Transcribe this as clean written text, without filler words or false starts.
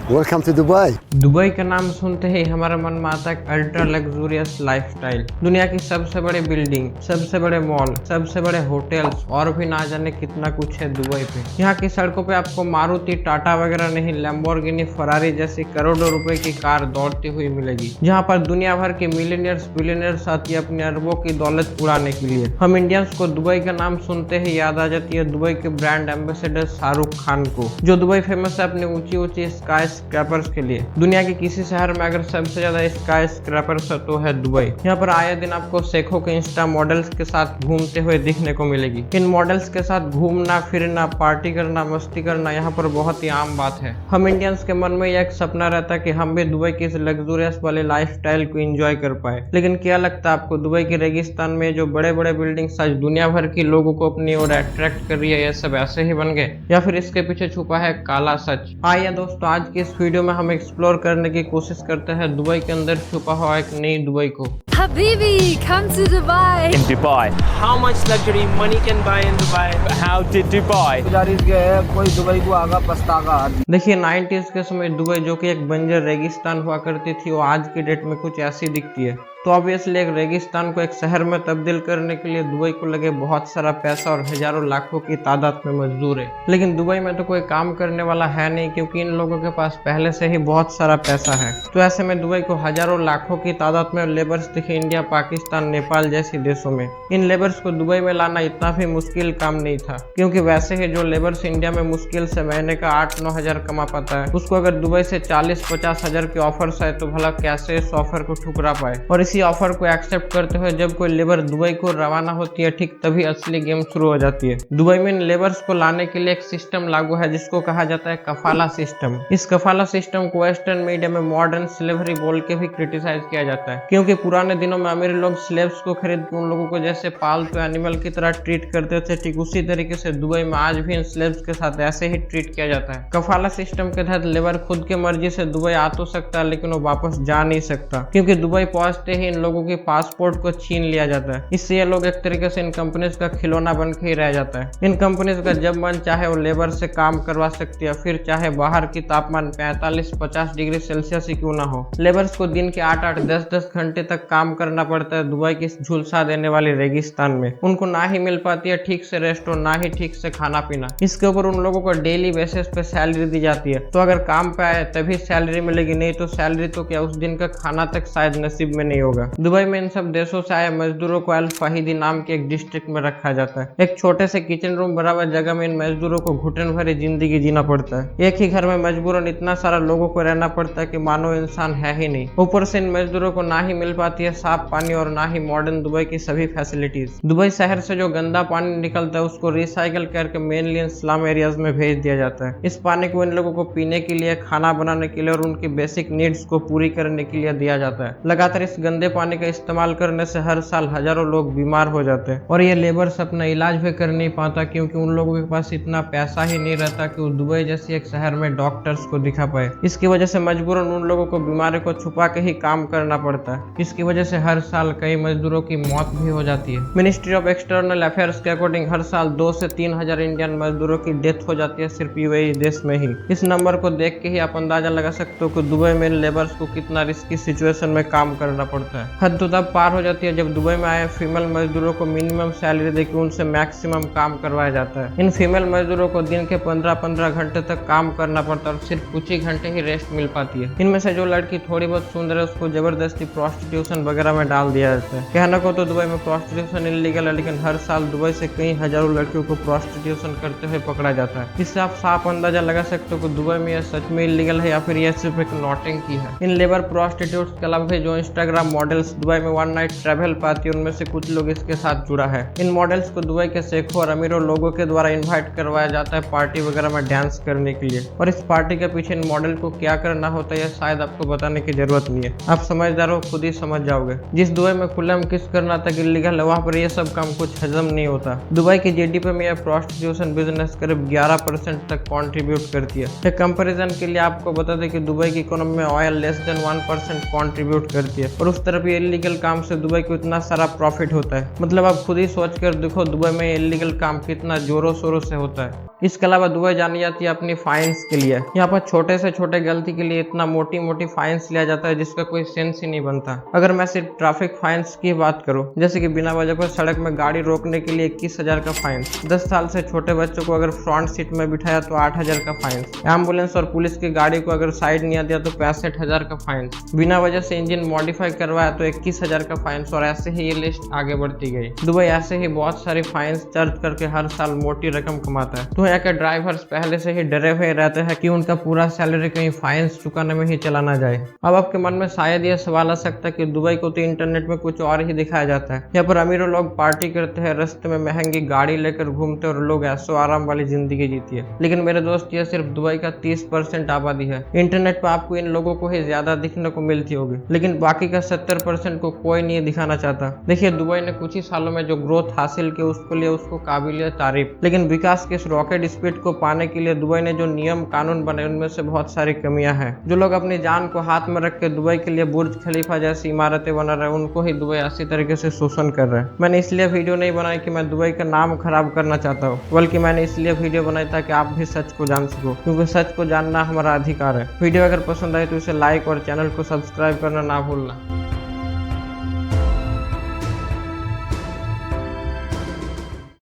Welcome to Dubai. Dubai का नाम सुनते ही हमारा मन में आता है अल्ट्रा लग्जूरियस लाइफस्टाइल। दुनिया की सबसे बड़ी बिल्डिंग, सबसे बड़े मॉल, सबसे बड़े होटल्स और भी ना जाने कितना कुछ है दुबई पे। यहाँ की सड़कों पे आपको मारुति, टाटा वगैरह नहीं, लैम्बोर्गिनी, फरारी जैसी करोड़ों रुपए की कार दौड़ती हुई मिलेगी। जहाँ पर दुनिया भर के मिलियनियर्स, बिलियनियर्स आती है अपने अरबों की दौलत उड़ाने के लिए। हम इंडियंस को दुबई का नाम सुनते ही याद आ जाती है दुबई के ब्रांड एम्बेसडर शाहरुख खान को, जो दुबई फेमस है अपने ऊंची ऊंची स्काई स्क्रैपर्स के लिए। दुनिया के किसी शहर में अगर सबसे ज्यादा स्काई स्क्रैपर्स है तो है दुबई। यहाँ पर आए दिन आपको शेखों के इंस्टा मॉडल्स के साथ घूमते हुए दिखने को मिलेगी। इन मॉडल्स के साथ घूमना फिरना, पार्टी करना, मस्ती करना यहाँ पर बहुत ही आम बात है। हम इंडियंस के मन में यह एक सपना रहता है कि हम भी दुबई की इस लग्जूरियस वाले लाइफस्टाइल को एंजॉय कर पाए। लेकिन क्या लगता है आपको, दुबई के रेगिस्तान में जो बड़े बड़े बिल्डिंग्स आज दुनिया भर के लोगों को अपनी ओर अट्रैक्ट कर रही है, ये सब ऐसे ही बन गए या फिर इसके पीछे छुपा है काला सच? आइए दोस्तों, आज की इस वीडियो में हम एक्सप्लोर करने की कोशिश करते हैं दुबई के अंदर छुपा हुआ एक नई दुबई को। Habibi, come to Dubai. In Dubai. How much luxury money can buy in Dubai? How did Dubai? गुजारिश ये है, कोई दुबई को आगा पछतागा। देखिए 90s के समय दुबई, जो कि एक बंजर रेगिस्तान हुआ करती थी, वो आज की डेट में कुछ ऐसी दिखती है। तो ऑब्वियसली एक रेगिस्तान को एक शहर में तब्दील करने के लिए दुबई को लगे बहुत सारा पैसा और हजारों लाखों की तादाद में मजदूर है। लेकिन दुबई में तो कोई काम करने वाला है नहीं, क्योंकि इन लोगों के पास पहले से ही बहुत सारा पैसा है। तो ऐसे में दुबई को हजारों लाखों की तादाद में लेबर्स दिखे इंडिया, पाकिस्तान, नेपाल जैसे देशों में। इन लेबर्स को दुबई में लाना इतना भी मुश्किल काम नहीं था, क्योंकि वैसे ही जो लेबर्स इंडिया में मुश्किल से महीने का 8-9 हजार कमा पाता है, उसको अगर दुबई से 40-50 हजार के ऑफर्स आए तो भला कैसे इस ऑफर को ठुकरा पाए। और इसी ऑफर को एक्सेप्ट करते हुए जब कोई लेबर दुबई को रवाना होती है, ठीक तभी असली गेम शुरू हो जाती है। दुबई में इन लेबर्स को लाने के लिए एक सिस्टम लागू है जिसको कहा जाता है कफाला सिस्टम। इस कफाला सिस्टम को वेस्टर्न मीडिया में मॉडर्न स्लेवरी बोल के भी क्रिटिसाइज किया जाता है, क्योंकि पुराने दिनों में अमीर लोग स्लेव्स को खरीद के उन लोगों को जैसे पालतू एनिमल की तरह ट्रीट करते थे, ठीक उसी तरीके से दुबई में आज भी इन स्लेव्स के साथ ऐसे ही ट्रीट किया जाता है। कफाला सिस्टम के तहत लेबर खुद के मर्जी से दुबई आ तो सकता है, लेकिन वो वापस जा नहीं सकता, क्योंकि दुबई पहुंचते ही इन लोगों की पासपोर्ट को छीन लिया जाता है। इससे ये लोग एक तरीके से इन कंपनीज का खिलौना बन के ही रह जाता है। इन कंपनीज का जब मन चाहे वो लेबर से काम करवा सकती है, फिर चाहे बाहर की तापमान 45-50 डिग्री सेल्सियस ही क्यों ना हो। लेबर्स को दिन के 8-8, 10-10 घंटे तक काम करना पड़ता है दुबई की झुलसा देने वाली रेगिस्तान में। उनको ना ही मिल पाती है ठीक से रेस्ट और ना ही ठीक से खाना पीना। इसके ऊपर उन लोगों को डेली बेसिस पे सैलरी दी जाती है। तो अगर काम पे आए तभी सैलरी मिलेगी, नहीं तो सैलरी तो क्या, उस दिन का खाना तक शायद नसीब में नहीं होगा। दुबई में इन सब देशों से आए मजदूरों को अल फहीदी नाम के एक डिस्ट्रिक्ट में रखा जाता है। एक छोटे से किचन रूम बराबर जगह में इन मजदूरों को घुटन भरी जिंदगी जीना पड़ता है। एक ही घर में मजबूरन इतना सारा लोगों को रहना पड़ता है कि मानो इंसान है ही नहीं। ऊपर से इन मजदूरों को ना ही मिल पाती है साफ पानी और ना ही मॉडर्न दुबई की सभी फैसिलिटीज। दुबई शहर से जो गंदा पानी निकलता है उसको रिसाइकल करके मेनली इन स्लम एरियाज में भेज दिया जाता है। इस पानी को इन लोगों को पीने के लिए, खाना बनाने के लिए और उनकी बेसिक नीड्स को पूरी करने के लिए दिया जाता है। लगातार इस गंदे पानी का इस्तेमाल करने से हर साल हजारों लोग बीमार हो जाते हैं और ये लेबर्स अपना इलाज भी कर नहीं पाता, क्योंकि उन लोगों के पास इतना पैसा ही नहीं रहता कि वो दुबई जैसी एक शहर में डॉक्टर्स को दिखा पाए। इसकी वजह से मजबूरन उन लोगों को बीमारी को छुपा के ही काम करना पड़ता है। इसकी वजह से हर साल कई मजदूरों की मौत भी हो जाती है। मिनिस्ट्री ऑफ एक्सटर्नल अफेयर्स के अकॉर्डिंग हर साल 2 से 3 हजार इंडियन मजदूरों की डेथ हो जाती है सिर्फ यूएई देश में ही। इस नंबर को देख के ही आप अंदाजा लगा सकते हो कि दुबई में लेबर्स को कितना रिस्की सिचुएशन में काम करना पड़ता है। हद तो तब पार हो जाती है जब दुबई में आए फीमेल मजदूरों को मिनिमम सैलरी देकर उनसे मैक्सिमम काम करवाया जाता है। इन फीमेल मजदूरों को दिन के 15-15 घंटे तक काम करना पड़ता है और सिर्फ कुछ ही घंटे ही रेस्ट मिल पाती है। इनमें से जो लड़की थोड़ी बहुत सुंदर है उसको जबरदस्ती प्रोस्टिट्यूशन वगैरह में डाल दिया जाता है। कहने को तो दुबई में प्रोस्टिट्यूशन इलीगल है, लेकिन हर साल दुबई से कई हजारों लड़कियों को प्रोस्टिट्यूशन करते हुए पकड़ा जाता है। इससे आप साफ अंदाजा लगा सकते हो कि दुबई में यह सच में इलीगल है या फिर यह सिर्फ एक नौटंकी है। इन लेबर प्रोस्टिट्यूट्स के अलावा भी जो इंस्टाग्राम मॉडल्स दुबई में वन नाइट ट्रैवल पाती है, उनमें से कुछ लोग इसके साथ जुड़ा है। इन मॉडल्स को दुबई के शेखों और अमीरों लोगों के द्वारा इन्वाइट करवाया जाता है पार्टी वगैरह में डांस करने के लिए, और इस पार्टी के पीछे इन मॉडल को क्या करना होता है यह शायद आपको बताने की जरूरत नहीं है। आप समझदार हो, खुद ही समझ जाओगे। जिस दुबई में खुलेआम किस करना तक इलीगल है, वहाँ पर यह सब काम कुछ हजम नहीं होता। दुबई की जीडीपी में यह प्रोस्टिट्यूशन बिजनेस करीब 11% तक कंट्रीब्यूट करती है। एक कंपैरिजन के लिए आपको बता दें कि दुबई की इकोनॉमी में ऑयल लेस देन 1% कंट्रीब्यूट करती है, और उस तरफ ये इलीगल काम से दुबई को इतना सारा प्रॉफिट होता है। मतलब आप खुद ही सोच कर देखो दुबई में इलीगल काम कितना जोरों शोरों से होता है। इसके अलावा दुबई जानी जाती है अपनी फाइन्स के लिए। यहाँ पर छोटे से छोटे गलती के लिए इतना मोटी मोटी फाइन्स लिया जाता है जिसका कोई सेंस ही नहीं बनता। अगर मैं सिर्फ ट्रैफिक फाइन्स की बात करूँ, जैसे कि बिना वजह पर सड़क में गाड़ी रोकने के लिए 21,000 का फाइन, 10 साल से छोटे बच्चों को अगर फ्रंट सीट में बिठाया तो 8,000 का फाइन, एम्बुलेंस और पुलिस की गाड़ी को अगर साइड नहीं दिया तो 65,000 का फाइन, बिना वजह से इंजन मॉडिफाई करवाया तो 21,000 का फाइन, और ऐसे ही ये लिस्ट आगे बढ़ती गई। दुबई ऐसे ही बहुत सारी फाइन्स चार्ज करके हर साल मोटी रकम कमाता है। तो यहाँ के ड्राइवर्स पहले से ही डरे हुए रहते हैं कि उनका पूरा सैलरी कहीं फाइन्स चुकाने में ही चला ना जाए। अब आपके मन में शायद ये सवाल आ सकता है कि दुबई को तो इंटरनेट में कुछ और ही दिखाया जाता है। यहाँ पर अमीरों लोग पार्टी करते हैं, रास्ते में महंगी गाड़ी लेकर घूमते और लोग ऐसो आराम वाली जिंदगी जीती है। लेकिन मेरे दोस्त ये सिर्फ दुबई का 30% आबादी है। इंटरनेट पर आपको इन लोगों को ही ज्यादा दिखने को मिलती होगी, लेकिन बाकी का 70% को कोई नहीं दिखाना चाहता। देखिए दुबई ने कुछ ही सालों में जो ग्रोथ हासिल की उसके लिए उसको काबिल तारीफ, लेकिन विकास के इस रॉकेट स्पीड को पाने के लिए दुबई ने जो नियम कानून बनाए उनमें से बहुत सारी कमियां हैं। जो लोग अपनी जान को हाथ में रख के दुबई के लिए बुर्ज खलीफा जैसी इमारतें बना रहे हैं उनको ही दुबई अच्छी तरीके से शोषण कर रहे हैं। मैंने इसलिए वीडियो नहीं बनाई कि मैं दुबई का नाम खराब करना चाहता हूँ, बल्कि मैंने इसलिए वीडियो बनाई ताकि आप भी सच को जान सको, क्योंकि सच को जानना हमारा अधिकार है। वीडियो अगर पसंद आए तो इसे लाइक और चैनल को सब्सक्राइब करना ना भूलना।